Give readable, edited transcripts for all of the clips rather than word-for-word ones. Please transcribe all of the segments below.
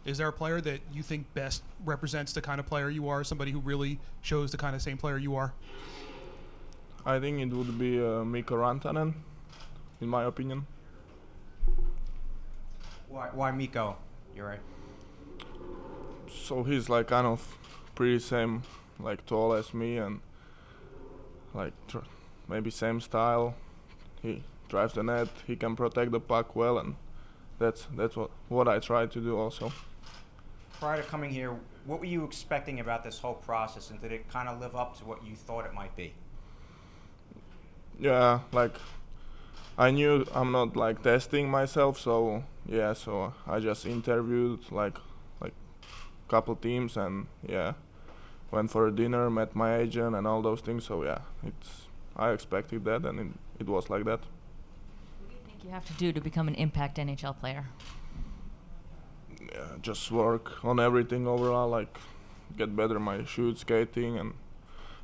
Is there a player that you think best represents the kind of player you are, somebody who really shows the kind of same player you are? I think it would be Mikko Rantanen, in my opinion. Why Mikko? You're right. So he's like kind of pretty same, like tall as me, and like maybe same style. He drives the net. He can protect the puck well, and that's what I try to do also. Prior to coming here, what were you expecting about this whole process, and did it kind of live up to what you thought it might be? Yeah, like I knew I'm not like testing myself, so yeah, so I just interviewed like couple teams, and yeah, went for a dinner, met my agent and all those things. So yeah, I expected that, and it was like that. What do you think you have to do to become an impact NHL player? Yeah, just work on everything overall, like get better my shoot skating and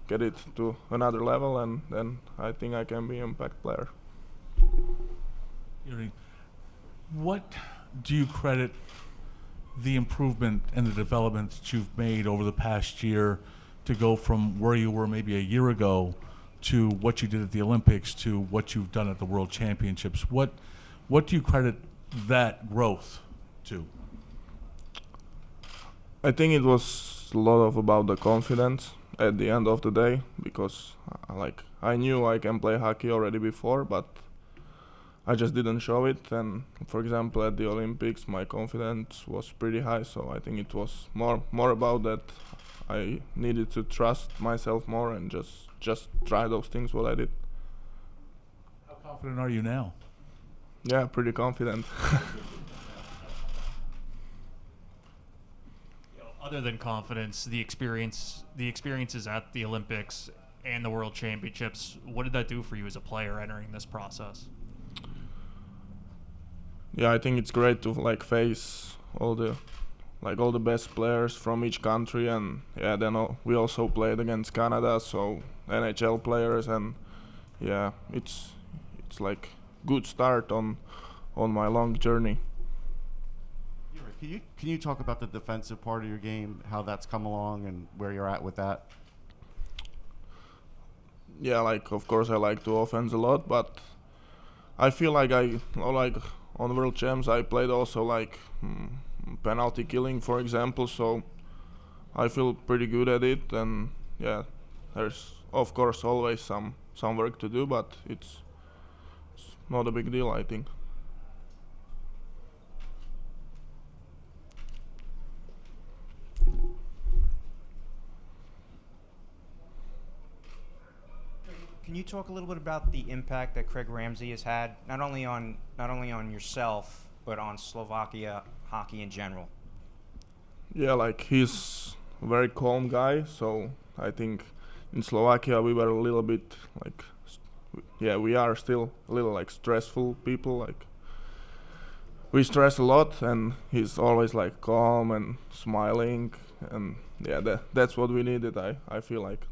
get it to another level, and then I think I can be an impact player. Yuri, what do you credit the improvement and the development that you've made over the past year to go from where you were maybe a year ago to what you did at the Olympics to what you've done at the World Championships? What do you credit that growth to? I think it was a lot of about the confidence at the end of the day, because I knew I can play hockey already before, but I just didn't show it. And for example, at the Olympics, my confidence was pretty high, so I think it was more about that. I needed to trust myself more and just try those things what I did. How confident are you now? Yeah, pretty confident. Other than confidence, the experiences at the Olympics and the World Championships, what did that do for you as a player entering this process? Yeah, I think it's great to like face all the best players from each country, and yeah, then we also played against Canada, so NHL players, and yeah, it's like good start on my long journey. Can you talk about the defensive part of your game, how that's come along, and where you're at with that? Yeah, like of course I like to offense a lot, but I feel like on World Champs I played also like penalty killing, for example, so I feel pretty good at it, and yeah, there's of course always some work to do, but it's not a big deal, I think. Can you talk a little bit about the impact that Craig Ramsay has had, not only on yourself, but on Slovakia hockey in general? Yeah, like he's a very calm guy, so I think in Slovakia we were a little bit like, we are still a little like stressful people, like we stress a lot, and he's always like calm and smiling, and yeah, that's what we needed, I feel like.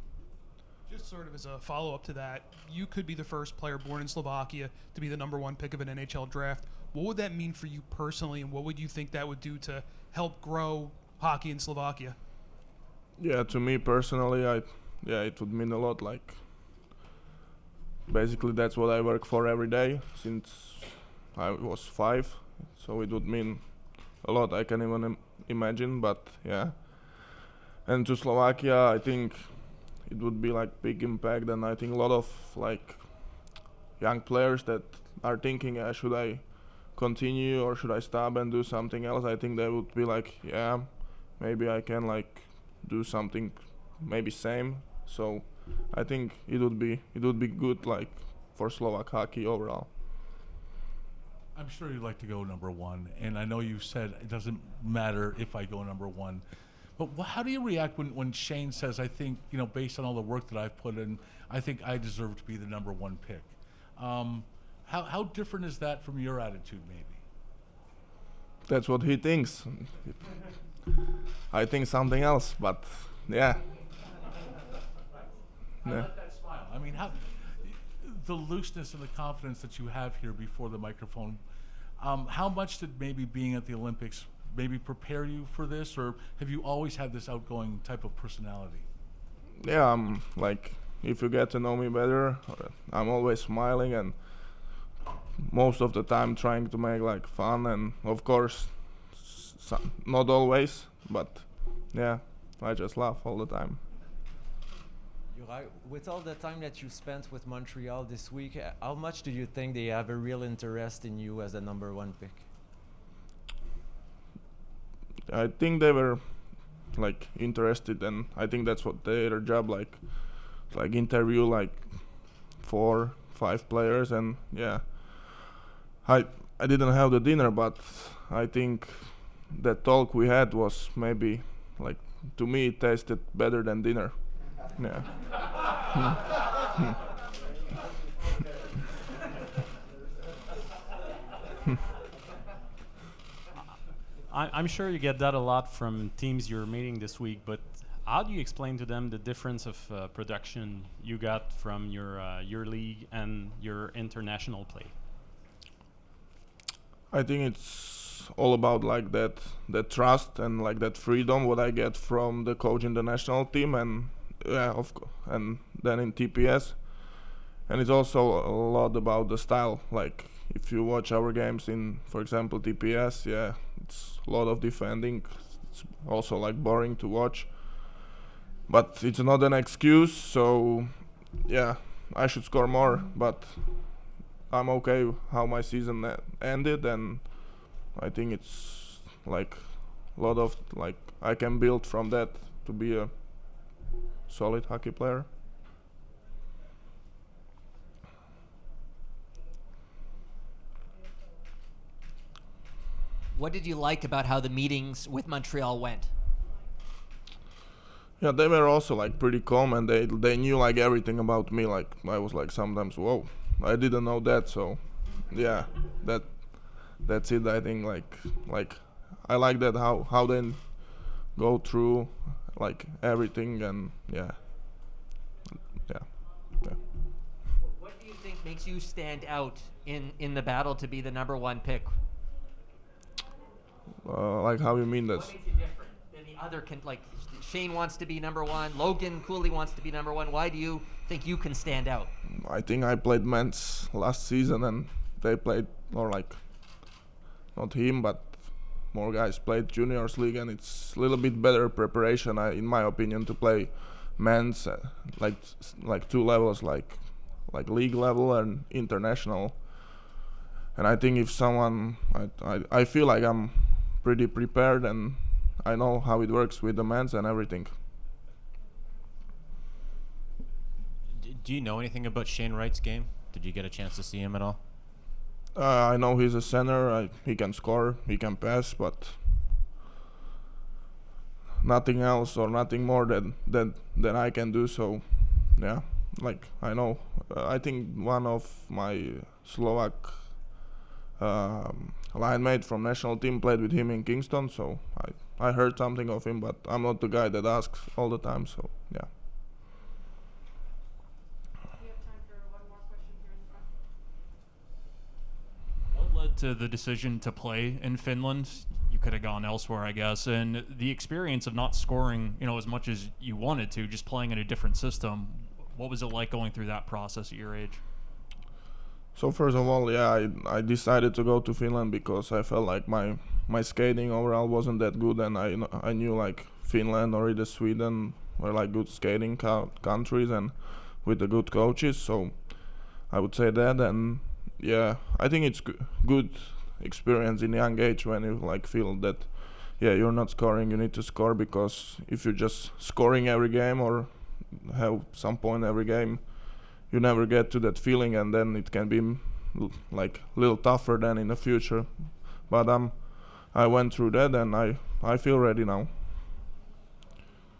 Just sort of as a follow-up to that, you could be the first player born in Slovakia to be the #1 pick of an NHL draft. What would that mean for you personally, and what would you think that would do to help grow hockey in Slovakia? Yeah, to me personally, it would mean a lot. Like, basically that's what I work for every day since I was 5, so it would mean a lot. I can't even imagine, but yeah. And to Slovakia, I think it would be like big impact, and I think a lot of like young players that are thinking, should I continue or should I stop and do something else? I think they would be like, yeah, maybe I can like do something maybe same. So I think it would be good like for Slovak hockey overall. I'm sure you'd like to go #1, and I know you said it doesn't matter if I go #1. But how do you react when Shane says, I think, based on all the work that I've put in, I think I deserve to be the #1 pick? How different is that from your attitude, maybe? That's what he thinks. I think something else, but yeah. I like that smile. I mean, the looseness and the confidence that you have here before the microphone, how much did maybe being at the Olympics maybe prepare you for this, or have you always had this outgoing type of personality? Yeah, I'm like, if you get to know me better, I'm always smiling and most of the time trying to make like fun, and of course not always, but yeah, I just laugh all the time. Juraj, with all the time that you spent with Montreal this week, how much do you think they have a real interest in you as the number 1 pick? I think they were like interested, and I think that's what their job, like interview like 4-5 players, and yeah, I didn't have the dinner, but I think that talk we had was maybe like, to me it tasted better than dinner. Yeah. I'm sure you get that a lot from teams you're meeting this week, but how do you explain to them the difference of production you got from your league and your international play? I think it's all about like that trust and like that freedom what I get from the coach in the national team, and yeah, and then in TPS, and it's also a lot about the style. Like if you watch our games in, for example, TPS, yeah, it's a lot of defending. It's also like boring to watch, but it's not an excuse. So yeah, I should score more, but I'm okay how my season ended, and I think it's like a lot of like I can build from that to be a solid hockey player. What did you like about how the meetings with Montreal went? Yeah, they were also like pretty calm, and they knew like everything about me. Like I was like sometimes, whoa, I didn't know that. So yeah, that's it. I think like I like that how they go through like everything, and yeah. What do you think makes you stand out in the battle to be the number 1 pick? Like how you mean that? What makes you different than the other? Like Shane wants to be number 1, Logan Cooley wants to be number 1. Why do you think you can stand out? I think I played men's last season, and they played, or like not him, but more guys played juniors league, and it's a little bit better preparation, in my opinion, to play men's like 2 levels, like league level and international. And I think if someone, I feel like I'm pretty prepared, and I know how it works with the men's and everything. Do you know anything about Shane Wright's game? Did you get a chance to see him at all? I know he's a center. He can score, he can pass, but nothing else or nothing more than I can do. So yeah, like I know. I think one of my Slovak line mate from national team played with him in Kingston, so I heard something of him, but I'm not the guy that asks all the time, so yeah. We have time for one more question here in front. What led to the decision to play in Finland? You could have gone elsewhere, I guess, and the experience of not scoring, as much as you wanted to, just playing in a different system. What was it like going through that process at your age? So first of all, yeah, I decided to go to Finland because I felt like my skating overall wasn't that good, and I knew like Finland or either Sweden were like good skating countries and with the good coaches. So I would say that, and yeah, I think it's good experience in young age when you like feel that yeah, you're not scoring, you need to score, because if you're just scoring every game or have some point every game, you never get to that feeling, and then it can be like a little tougher than in the future. But I went through that, and I feel ready now.